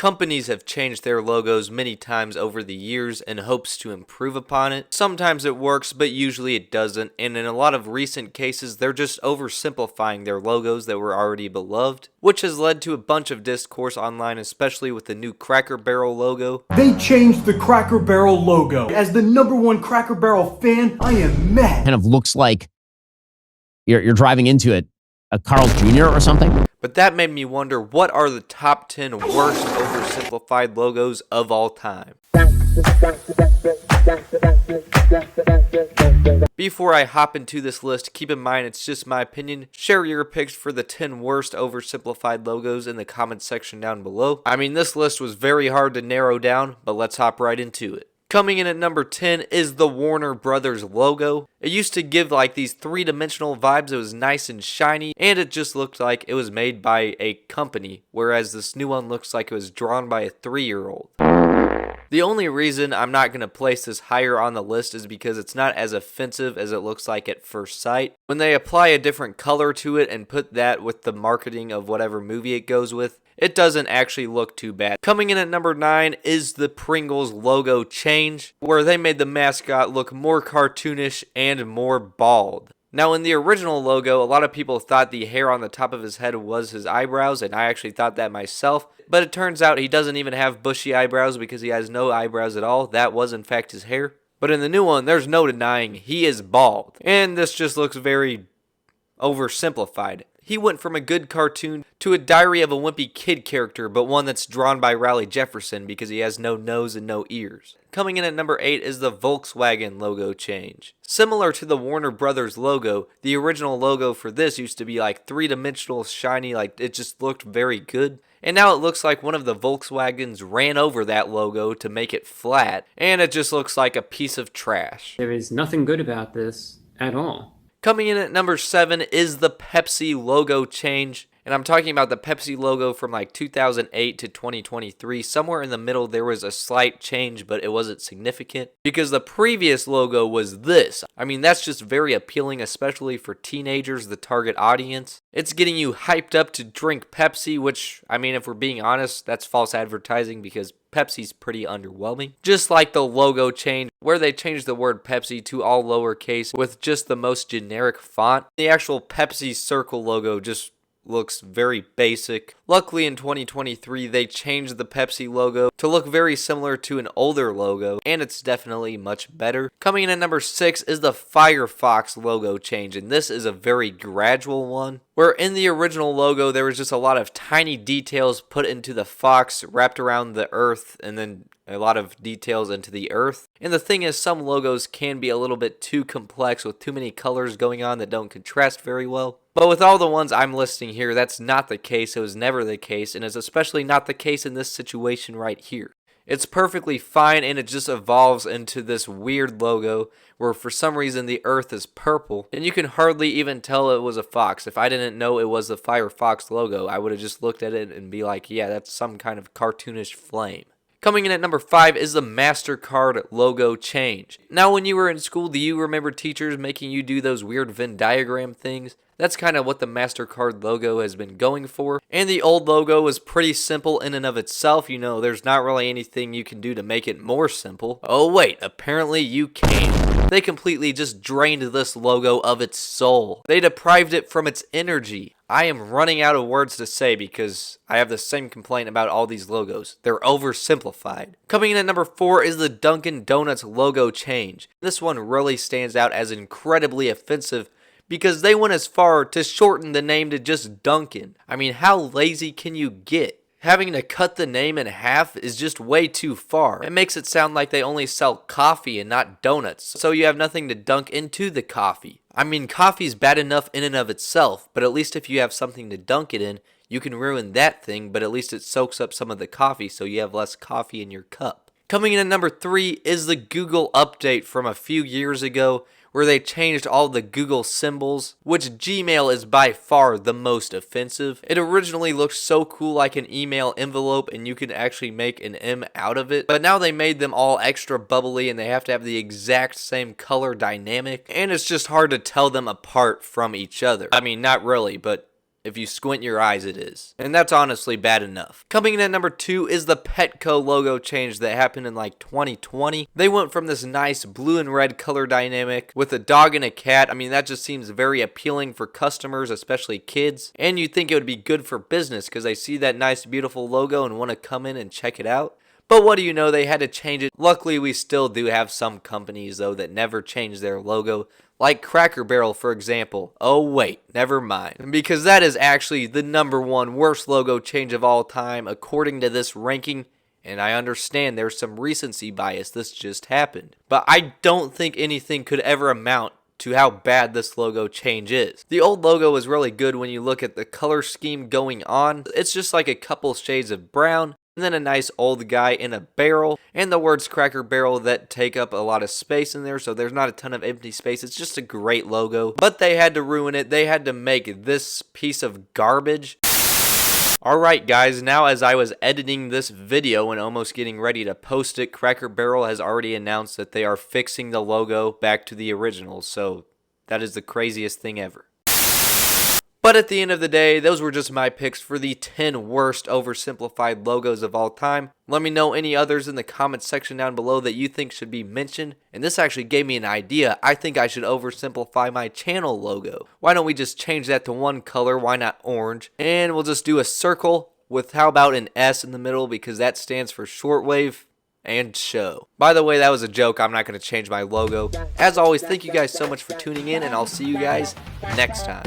Companies have changed their logos many times over the years in hopes to improve upon it. Sometimes it works, but usually it doesn't, and in a lot of recent cases, they're just oversimplifying their logos that were already beloved, which has led to a bunch of discourse online, especially with the new Cracker Barrel logo. They changed the Cracker Barrel logo. As the #1 Cracker Barrel fan, I am mad. Kind of looks like you're driving into a Carl's Jr. or something. But that made me wonder, what are the top 10 worst oversimplified logos of all time? Before I hop into this list, keep in mind it's just my opinion. Share your picks for the 10 worst oversimplified logos in the comment section down below. I mean, this list was very hard to narrow down, but let's hop right into it. Coming in at number 10 is the Warner Brothers logo. It used to give like these three-dimensional vibes. It was nice and shiny, and it just looked like it was made by a company, whereas this new one looks like it was drawn by a 3-year-old. The only reason I'm not going to place this higher on the list is because it's not as offensive as it looks like at first sight. When they apply a different color to it and put that with the marketing of whatever movie it goes with, it doesn't actually look too bad. Coming in at number 9 is the Pringles logo change, where they made the mascot look more cartoonish and more bald. Now, in the original logo, a lot of people thought the hair on the top of his head was his eyebrows, and I actually thought that myself. But it turns out he doesn't even have bushy eyebrows because he has no eyebrows at all. That was, in fact, his hair. But in the new one, there's no denying he is bald. And this just looks very oversimplified. He went from a good cartoon to a Diary of a Wimpy Kid character, but one that's drawn by Raleigh Jefferson because he has no nose and no ears. Coming in at number 8 is the Volkswagen logo change. Similar to the Warner Brothers logo, the original logo for this used to be like three-dimensional, shiny, like it just looked very good. And now it looks like one of the Volkswagens ran over that logo to make it flat, and it just looks like a piece of trash. There is nothing good about this at all. Coming in at number 7 is the Pepsi logo change. And I'm talking about the Pepsi logo from like 2008 to 2023. Somewhere in the middle there was a slight change, but it wasn't significant. Because the previous logo was this. I mean, that's just very appealing, especially for teenagers, the target audience. It's getting you hyped up to drink Pepsi, which, I mean, if we're being honest, that's false advertising because Pepsi's pretty underwhelming. Just like the logo change, where they changed the word Pepsi to all lowercase with just the most generic font. The actual Pepsi circle logo just looks very basic. Luckily in 2023 they changed the Pepsi logo to look very similar to an older logo, and it's definitely much better. Coming in at number 6 is the Firefox logo change, and this is a very gradual one, where in the original logo there was just a lot of tiny details put into the fox wrapped around the earth, and then a lot of details into the earth. And the thing is, some logos can be a little bit too complex with too many colors going on that don't contrast very well. But with all the ones I'm listing here, that's not the case. It was never the case, and it's especially not the case in this situation right here. It's perfectly fine, and it just evolves into this weird logo where for some reason the earth is purple, and you can hardly even tell it was a fox. If I didn't know it was the Firefox logo, I would have just looked at it and be like, yeah, that's some kind of cartoonish flame. Coming in at number 5 is the MasterCard logo change. Now, when you were in school, do you remember teachers making you do those weird Venn diagram things? That's kind of what the MasterCard logo has been going for. And the old logo was pretty simple in and of itself. You know, there's not really anything you can do to make it more simple. Oh wait, apparently you can. They completely just drained this logo of its soul. They deprived it from its energy. I am running out of words to say because I have the same complaint about all these logos. They're oversimplified. Coming in at number 4 is the Dunkin' Donuts logo change. This one really stands out as incredibly offensive because they went as far to shorten the name to just Dunkin'. I mean, how lazy can you get? Having to cut the name in half is just way too far. It makes it sound like they only sell coffee and not donuts, so you have nothing to dunk into the coffee. I mean, coffee's bad enough in and of itself, but at least if you have something to dunk it in, you can ruin that thing, but at least it soaks up some of the coffee so you have less coffee in your cup. Coming in at number 3 is the Google update from a few years ago, where they changed all the Google symbols, which Gmail is by far the most offensive. It originally looked so cool like an email envelope and you could actually make an M out of it, but now they made them all extra bubbly and they have to have the exact same color dynamic, and it's just hard to tell them apart from each other. I mean, not really, but If you squint your eyes, it is. And that's honestly bad enough. Coming in at number 2 is the Petco logo change that happened in like 2020. They went from this nice blue and red color dynamic with a dog and a cat. I mean, that just seems very appealing for customers, especially kids. And you'd think it would be good for business because they see that nice, beautiful logo and want to come in and check it out. But what do you know, they had to change it. Luckily, we still do have some companies, though, that never change their logo. Like Cracker Barrel, for example. Oh, wait, never mind. Because that is actually the #1 worst logo change of all time, according to this ranking. And I understand there's some recency bias. This just happened. But I don't think anything could ever amount to how bad this logo change is. The old logo was really good when you look at the color scheme going on. It's just like a couple shades of brown, and then a nice old guy in a barrel, and the words Cracker Barrel that take up a lot of space in there, so there's not a ton of empty space. It's just a great logo, but they had to ruin it. They had to make this piece of garbage. Alright guys, now as I was editing this video and almost getting ready to post it, Cracker Barrel has already announced that they are fixing the logo back to the original, so that is the craziest thing ever. But at the end of the day, those were just my picks for the 10 worst oversimplified logos of all time. Let me know any others in the comments section down below that you think should be mentioned. And this actually gave me an idea. I think I should oversimplify my channel logo. Why don't we just change that to one color? Why not orange? And we'll just do a circle with, how about, an S in the middle, because that stands for shortwave and show. By the way, that was a joke. I'm not going to change my logo. As always, thank you guys so much for tuning in, and I'll see you guys next time.